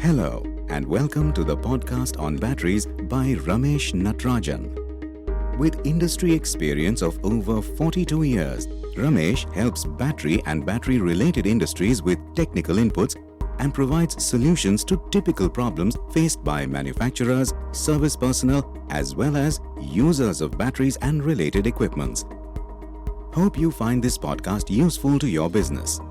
Hello and welcome to the podcast on batteries by Ramesh Natarajan. With industry experience of over 42 years, Ramesh helps battery and battery-related industries with technical inputs and provides solutions to typical problems faced by manufacturers, service personnel, as well as users of batteries and related equipments. Hope you find this podcast useful to your business.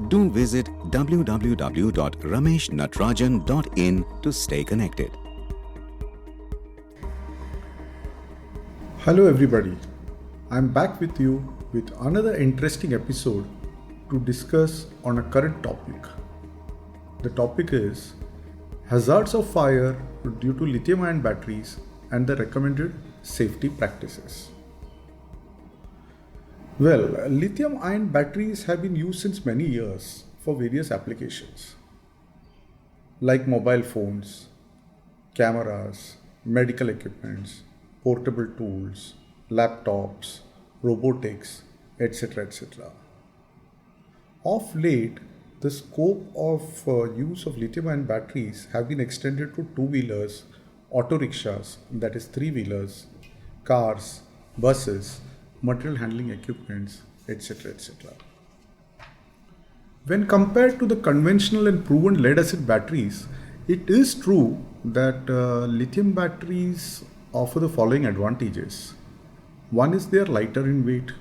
Do visit www.rameshnatarajan.in to stay connected. Hello everybody, I'm back with you with another interesting episode to discuss on a current topic. The topic is hazards of fire due to lithium ion batteries and the recommended safety practices. Well, lithium ion batteries have been used since many years for various applications like mobile phones, cameras, medical equipments, portable tools, laptops, robotics, etc. etc. Of late, the scope of use of lithium-ion batteries have been extended to two-wheelers, auto rickshaws, that is three-wheelers, cars, buses, material handling equipments, etc. etc. When compared to the conventional and proven lead-acid batteries, it is true that lithium batteries offer the following advantages. One is they are lighter in weight.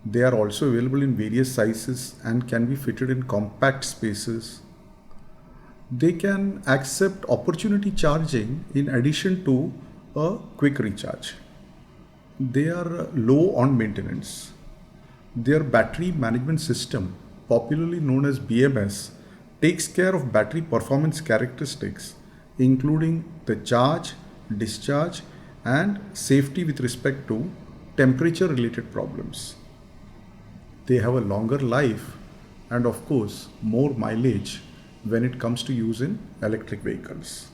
They are also available in various sizes and can be fitted in compact spaces. They can accept opportunity charging in addition to a quick recharge. They are low on maintenance. Their battery management system, popularly known as BMS, takes care of battery performance characteristics, including the charge, discharge, and safety with respect to temperature related problems. They have a longer life and of course more mileage when it comes to use in electric vehicles.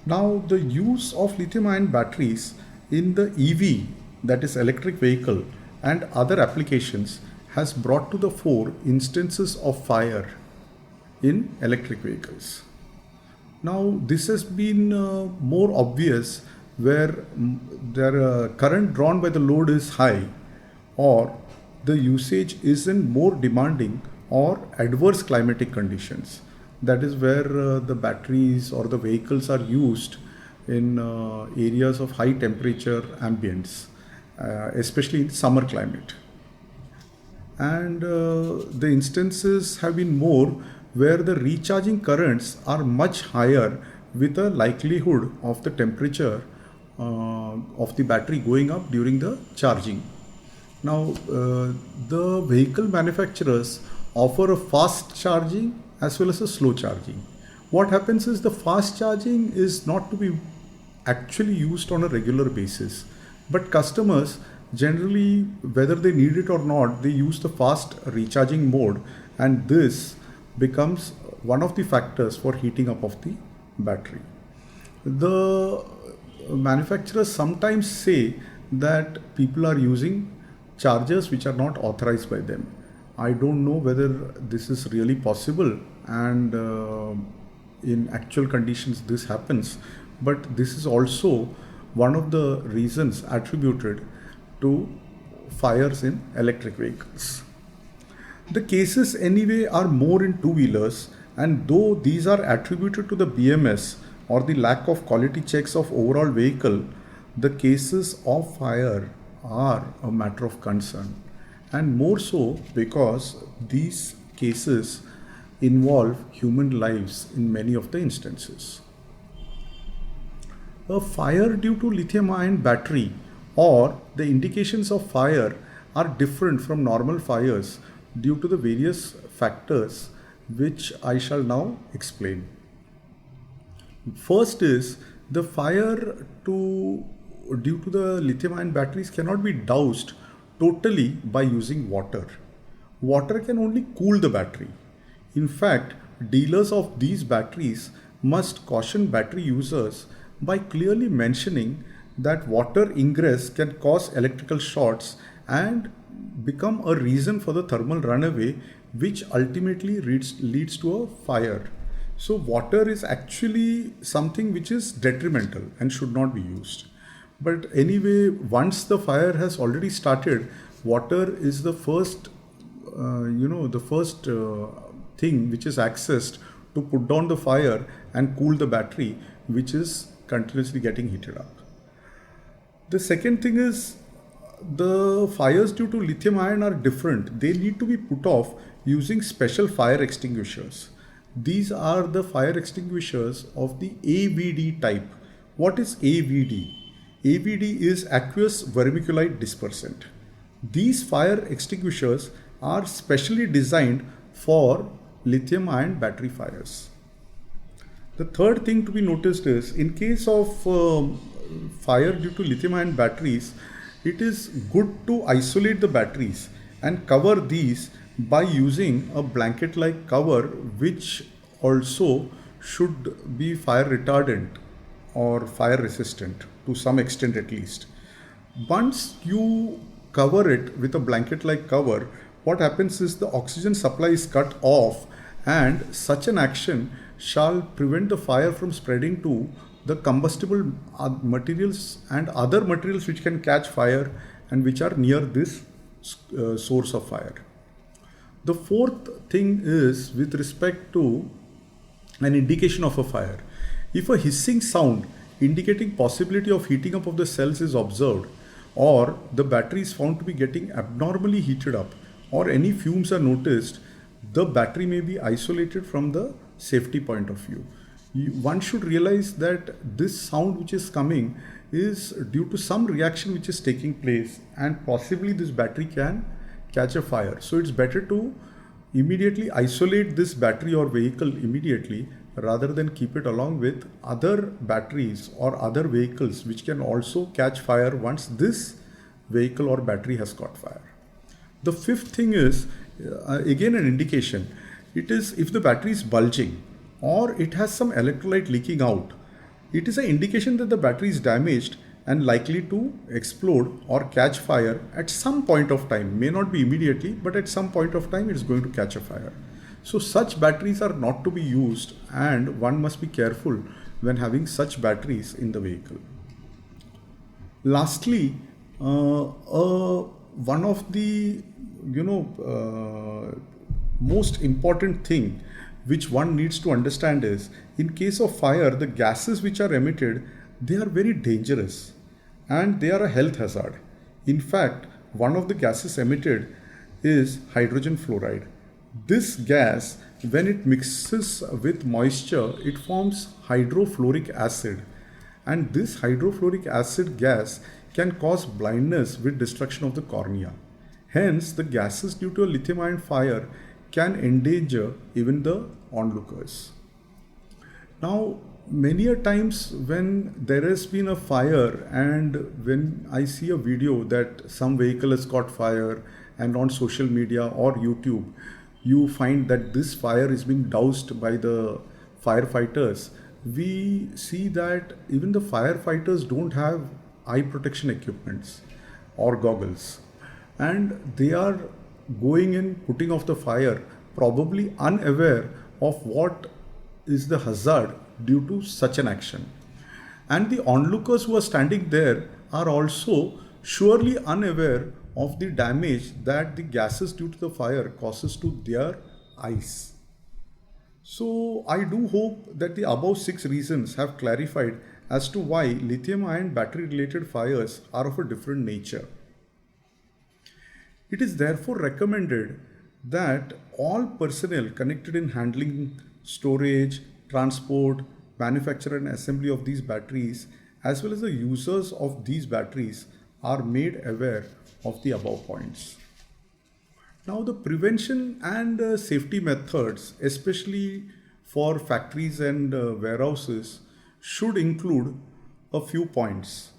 Now the use of lithium ion batteries in the EV, that is electric vehicle, and other applications has brought to the fore instances of fire in electric vehicles. Now this has been more obvious where the current drawn by the load is high or the usage is in more demanding or adverse climatic conditions. That is where the batteries or the vehicles are used in areas of high temperature ambience, especially in summer climate. And the instances have been more where the recharging currents are much higher with a likelihood of the temperature of the battery going up during the charging. Now, the vehicle manufacturers offer a fast charging as well as a slow charging. What happens is the fast charging is not to be actually used on a regular basis, but customers generally, whether they need it or not, they use the fast recharging mode, and this becomes one of the factors for heating up of the battery. The manufacturers sometimes say that people are using chargers which are not authorized by them. I don't know whether this is really possible and in actual conditions this happens, but this is also one of the reasons attributed to fires in electric vehicles. The cases anyway are more in two-wheelers, and though these are attributed to the BMS or the lack of quality checks of overall vehicle, the cases of fire are a matter of concern, and more so because these cases involve human lives in many of the instances. A fire due to lithium ion battery or the indications of fire are different from normal fires due to the various factors which I shall now explain. First is the fire due to the lithium ion batteries cannot be doused totally by using water. Water can only cool the battery. In fact, dealers of these batteries must caution battery users by clearly mentioning that water ingress can cause electrical shorts and become a reason for the thermal runaway, which ultimately leads to a fire. So water is actually something which is detrimental and should not be used. But anyway, once the fire has already started, water is the first, thing which is accessed to put down the fire and cool the battery, which is continuously getting heated up. The second thing is the fires due to lithium ion are different. They need to be put off using special fire extinguishers. These are the fire extinguishers of the AVD type. What is AVD? AVD is aqueous vermiculite dispersant. These fire extinguishers are specially designed for lithium ion battery fires. The third thing to be noticed is in case of fire due to lithium ion batteries, it is good to isolate the batteries and cover these by using a blanket like cover, which also should be fire retardant or fire resistant to some extent at least. Once you cover it with a blanket like cover, what happens is the oxygen supply is cut off, and such an action shall prevent the fire from spreading to the combustible materials and other materials which can catch fire and which are near this source of fire. The fourth thing is with respect to an indication of a fire. If a hissing sound indicating possibility of heating up of the cells is observed, or the battery is found to be getting abnormally heated up, or any fumes are noticed, the battery may be isolated from the safety point of view. One should realize that this sound which is coming is due to some reaction which is taking place, and possibly this battery can catch a fire. So it's better to immediately isolate this battery or vehicle immediately, rather than keep it along with other batteries or other vehicles which can also catch fire once this vehicle or battery has caught fire. The fifth thing is again an indication. It is if the battery is bulging or it has some electrolyte leaking out, it is an indication that the battery is damaged and likely to explode or catch fire at some point of time. May not be immediately, but at some point of time it is going to catch a fire. So such batteries are not to be used, and one must be careful when having such batteries in the vehicle. Lastly, one of the most important thing which one needs to understand is, in case of fire, the gases which are emitted, they are very dangerous and they are a health hazard. In fact, one of the gases emitted is hydrogen fluoride. This gas, when it mixes with moisture, it forms hydrofluoric acid, and this hydrofluoric acid gas can cause blindness with destruction of the cornea. Hence, the gases due to a lithium ion fire can endanger even the onlookers. Now, many a times when there has been a fire, and when I see a video that some vehicle has caught fire, and on social media or YouTube, you find that this fire is being doused by the firefighters, we see that even the firefighters don't have eye protection equipments or goggles, and they are going in, putting off the fire, probably unaware of what is the hazard due to such an action. And the onlookers who are standing there are also surely unaware of the damage that the gases due to the fire causes to their eyes. So I do hope that the above 6 reasons have clarified as to why lithium ion battery related fires are of a different nature. It is therefore recommended that all personnel connected in handling, storage, transport, manufacture and assembly of these batteries, as well as the users of these batteries, are made aware of the above points. Now, the prevention and safety methods, especially for factories and warehouses, should include a few points.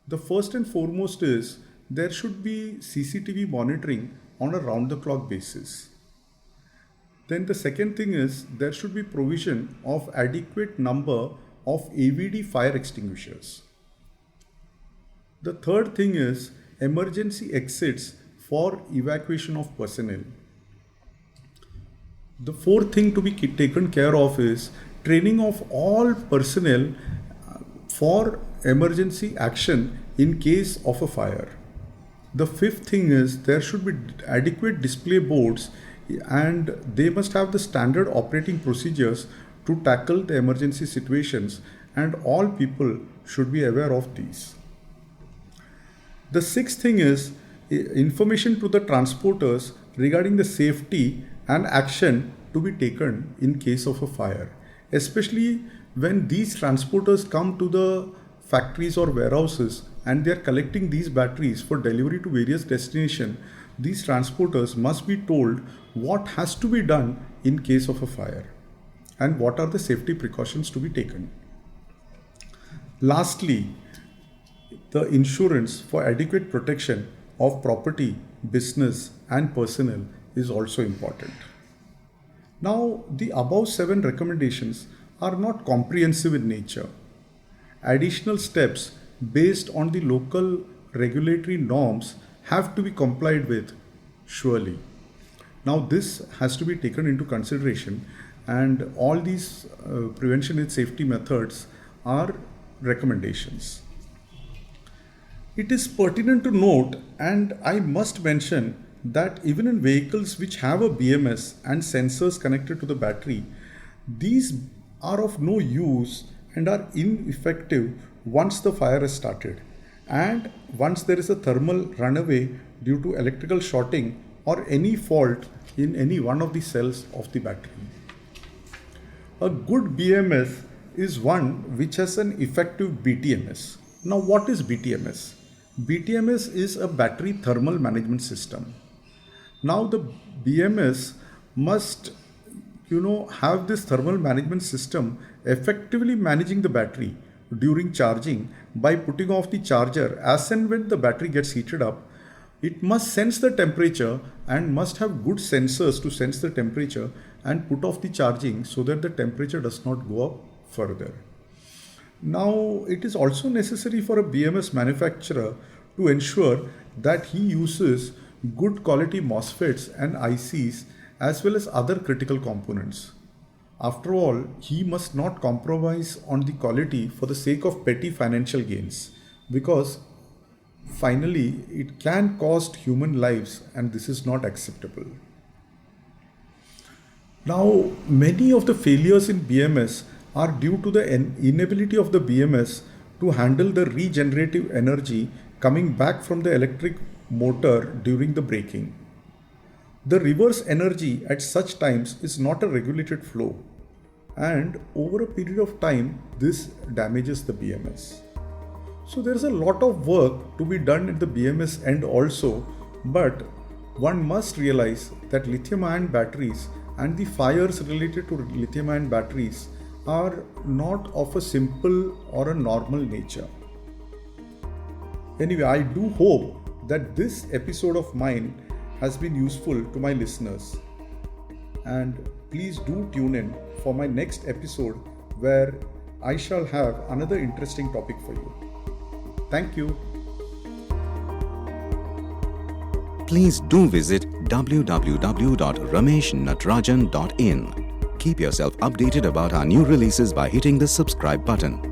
The first and foremost is there should be CCTV monitoring on a round-the-clock basis. Then the second thing is there should be provision of adequate number of AVD fire extinguishers. The third thing is emergency exits for evacuation of personnel. The fourth thing to be taken care of is training of all personnel for emergency action in case of a fire. The fifth thing is there should be adequate display boards and they must have the standard operating procedures to tackle the emergency situations, and all people should be aware of these. The sixth thing is information to the transporters regarding the safety and action to be taken in case of a fire, especially when these transporters come to the factories or warehouses and they are collecting these batteries for delivery to various destinations. These transporters must be told what has to be done in case of a fire and what are the safety precautions to be taken. Lastly, the insurance for adequate protection of property, business and personnel is also important. Now, the above 7 recommendations are not comprehensive in nature. Additional steps based on the local regulatory norms have to be complied with, surely. Now, this has to be taken into consideration, and all these prevention and safety methods are recommendations. It is pertinent to note, and I must mention, that even in vehicles which have a BMS and sensors connected to the battery, these are of no use and are ineffective once the fire has started and once there is a thermal runaway due to electrical shorting or any fault in any one of the cells of the battery. A good BMS is one which has an effective BTMS. Now, what is BTMS? BTMS is a battery thermal management system. Now, the BMS must have this thermal management system effectively managing the battery during charging by putting off the charger as and when the battery gets heated up. It must sense the temperature and must have good sensors to sense the temperature and put off the charging so that the temperature does not go up further. Now, it is also necessary for a BMS manufacturer to ensure that he uses good quality MOSFETs and ICs as well as other critical components. After all, he must not compromise on the quality for the sake of petty financial gains, because finally it can cost human lives and this is not acceptable. Now, many of the failures in BMS are due to the inability of the BMS to handle the regenerative energy coming back from the electric motor during the braking. The reverse energy at such times is not a regulated flow, and over a period of time this damages the BMS. So there is a lot of work to be done at the BMS end also, but one must realize that lithium ion batteries and the fires related to lithium ion batteries are not of a simple or a normal nature. Anyway, I do hope that this episode of mine has been useful to my listeners, and please do tune in for my next episode where I shall have another interesting topic for you. Thank you. Please do visit www.rameshnatrajan.in. Keep yourself updated about our new releases by hitting the subscribe button.